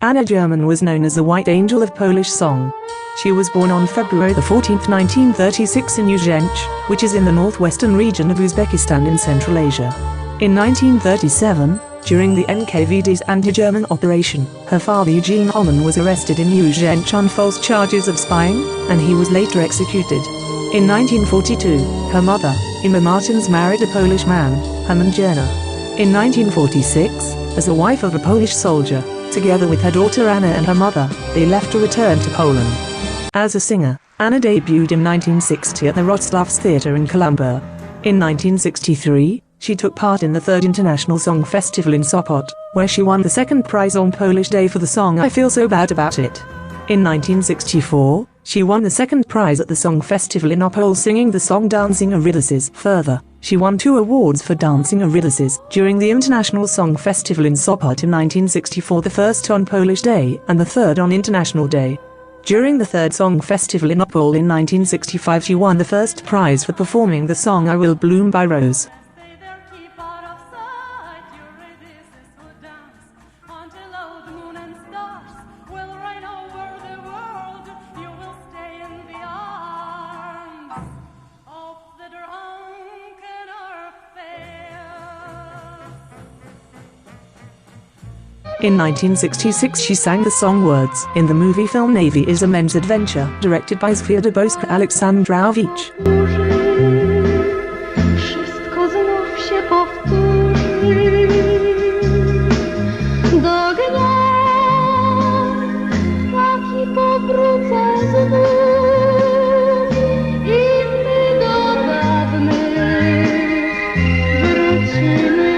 Anna German was known as the White Angel of Polish song. She was born on February 14, 1936 in Urgench, which is in the northwestern region of Uzbekistan in Central Asia. In 1937, during the NKVD's anti-German operation, her father Eugene Homan was arrested in Urgench on false charges of spying, and he was later executed. In 1942, her mother, Ima Martins, married a Polish man, Herman Jerna. In 1946, as the wife of a Polish soldier, together with her daughter Anna and her mother, they left to return to Poland. As a singer, Anna debuted in 1960 at the Wroclaw Theatre in Kalambur. In 1963, she took part in the 3rd International Song Festival in Sopot, where she won the 2nd prize on Polish Day for the song I Feel So Bad About It. In 1964, she won the 2nd prize at the Song Festival in Opole singing the song Dancing Eurydices. Further, she won 2 awards for Dancing Eurydices during the International Song Festival in Sopot in 1964, the 1st on Polish Day and the 3rd on International Day. During the 3rd Song Festival in Opole in 1965, she won the 1st prize for performing the song I Will Bloom by Rose. In 1966 she sang the song Words in the movie film Navy is a Men's Adventure, directed by Zofia Dybowska-Aleksandrowicz. Wszystko znów się powtórzy, do dnia taki powrócę znów i my do dawnych wrócimy.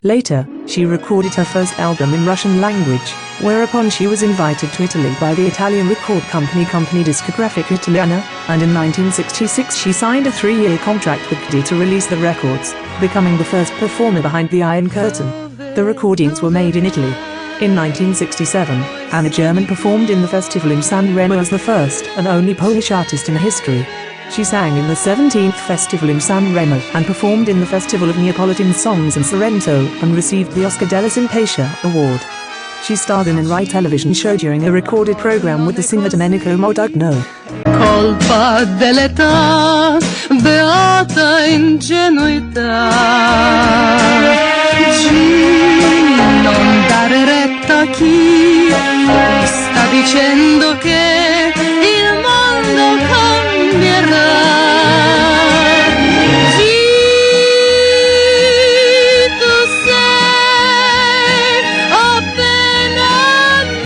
Later, she recorded her first album in Russian language, whereupon she was invited to Italy by the Italian record company Discografica Italiana, and in 1966 she signed a 3-year contract with GD to release the records, becoming the first performer behind the Iron Curtain. The recordings were made in Italy. In 1967, Anna German performed in the festival in San Remo as the first and only Polish artist in history. She sang in the 17th Festival in San Remo and performed in the Festival of Neapolitan Songs in Sorrento and received the Oscar della Simpatia Award. She starred in a Rai television show during a recorded program with the singer Domenico Modugno. Colpa dell'età, beata ingenuità, non dare retta a chi sta dicendo che il mondo cambierà.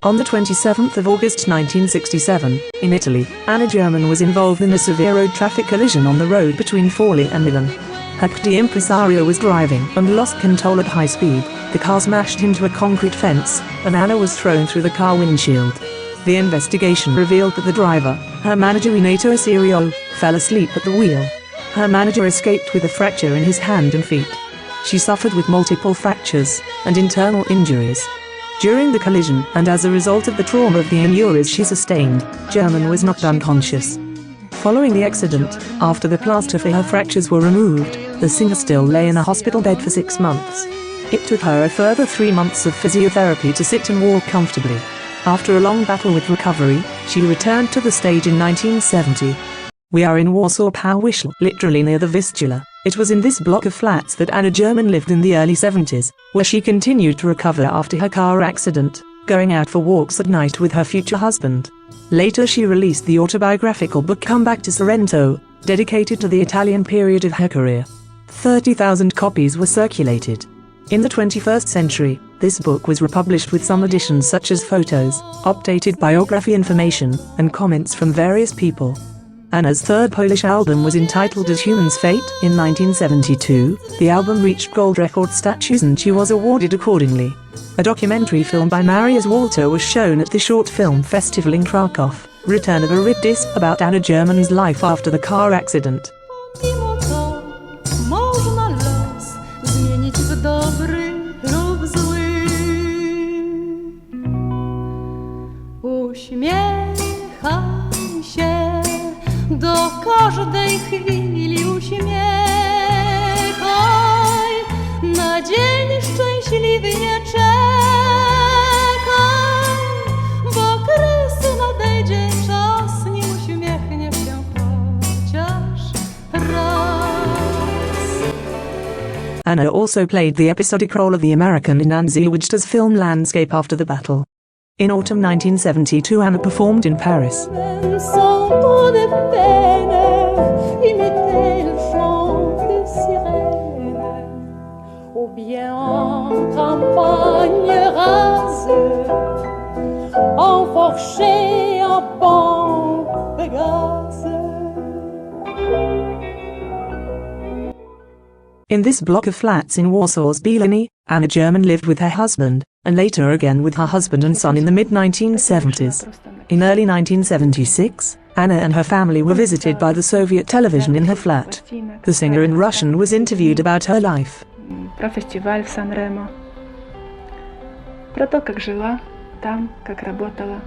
On the 27th of August 1967, in Italy, Anna German was involved in a severe road traffic collision on the road between Forlì and Milan. Her impresario was driving and lost control at high speed. The car smashed into a concrete fence, and Anna was thrown through the car windshield. The investigation revealed that the driver, her manager Renato Asirio, fell asleep at the wheel. Her manager escaped with a fracture in his hand and feet. She suffered with multiple fractures and internal injuries. During the collision, and as a result of the trauma of the injuries she sustained, German was knocked unconscious. Following the accident, after the plaster for her fractures were removed, the singer still lay in a hospital bed for 6 months. It took her a further 3 months of physiotherapy to sit and walk comfortably. After a long battle with recovery, she returned to the stage in 1970. We are in Warsaw Powiśle, literally near the Vistula. It was in this block of flats that Anna German lived in the early 70s, where she continued to recover after her car accident, going out for walks at night with her future husband. Later she released the autobiographical book Come Back to Sorrento, dedicated to the Italian period of her career. 30,000 copies were circulated. In the 21st century, This book was republished with some additions such as photos, updated biography information, and comments from various people. Anna's third Polish album was entitled As Human's Fate. In 1972, the album reached gold record status and she was awarded accordingly. A documentary film by Mariusz Walter was shown at the Short Film Festival in Krakow, Return of Eurydices, about Anna German's life after the car accident. Mimo to można los zmienić w dobry lub zły. Uśmiechaj się, do każdej chwili uśmiechaj, na dzień szczęśliwy nie czekaj, bo kresy nadejdzie czas, nie uśmiechnie się chociaż raz. Anna also played the episodic role of the American in Anna Gierman's film Landscape after the battle. In autumn 1972, Anna performed in Paris. In this block of flats in Warsaw's Bielany, Anna German lived with her husband, and later again with her husband and son in the mid-1970s. In early 1976, Anna and her family were visited by the Soviet television in her flat. The singer in Russian was interviewed about her life. Про фестиваль в Сан-Ремо, про то, как жила там, как работала.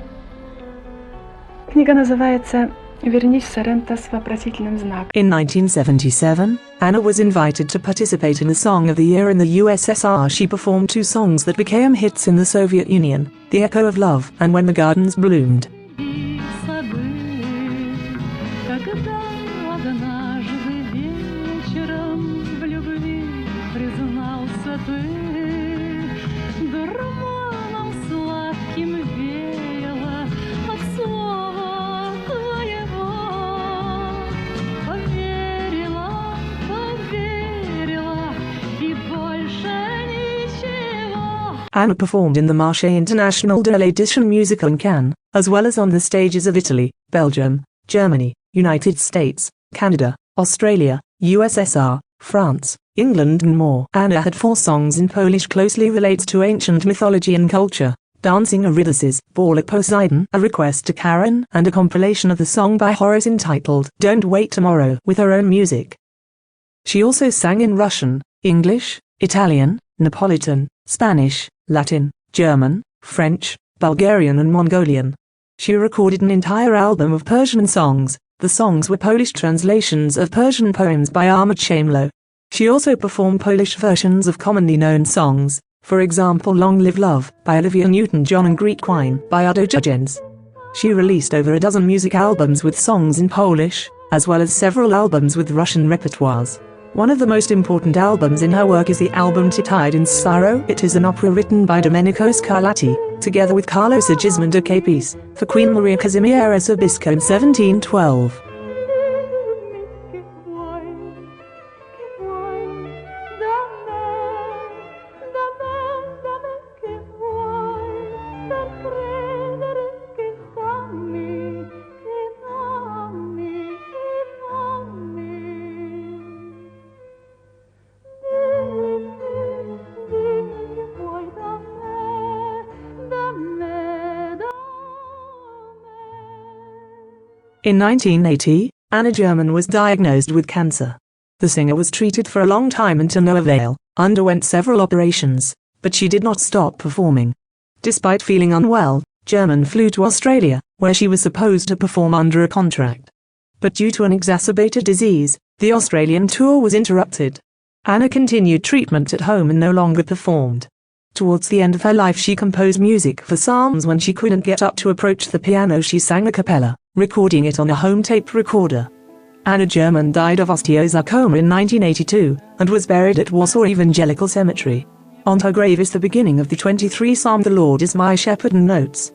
Книга называется «Вернись в Соренто» с вопросительным знаком. In 1977, Anna was invited to participate in the Song of the Year in the USSR. She performed two songs that became hits in the Soviet Union, The Echo of Love and When the Gardens Bloomed. Anna performed in the Marché International de l'Édition Musicale in Cannes, as well as on the stages of Italy, Belgium, Germany, United States, Canada, Australia, USSR, France, England and more. Anna had 4 songs in Polish closely related to ancient mythology and culture: Dancing Eurydices, Ball at Poseidon, A Request to Karen, and a compilation of the song by Horace entitled Don't Wait Tomorrow with her own music. She also sang in Russian, English, Italian, Neapolitan, Spanish, Latin, German, French, Bulgarian and Mongolian. She recorded an entire album of Persian songs. The songs were Polish translations of Persian poems by Ahmad Shamlo. She also performed Polish versions of commonly known songs, for example Long Live Love by Olivia Newton-John and Greek Wine by Urgench. She released over a dozen music albums with songs in Polish, as well as several albums with Russian repertoires. One of the most important albums in her work is the album Tetyda in Skyros. It is an opera written by Domenico Scarlatti, together with Carlo Sigismondo Capis, for Queen Maria Kazimiera Sobieska in 1712. In 1980, Anna German was diagnosed with cancer. The singer was treated for a long time and to no avail, underwent several operations, but she did not stop performing. Despite feeling unwell, German flew to Australia, where she was supposed to perform under a contract. But due to an exacerbated disease, the Australian tour was interrupted. Anna continued treatment at home and no longer performed. Towards the end of her life she composed music for psalms. When she couldn't get up to approach the piano she sang a cappella, recording it on a home tape recorder. Anna German died of osteosarcoma in 1982, and was buried at Warsaw Evangelical Cemetery. On her grave is the beginning of the 23 Psalm, "The Lord is my shepherd," and notes,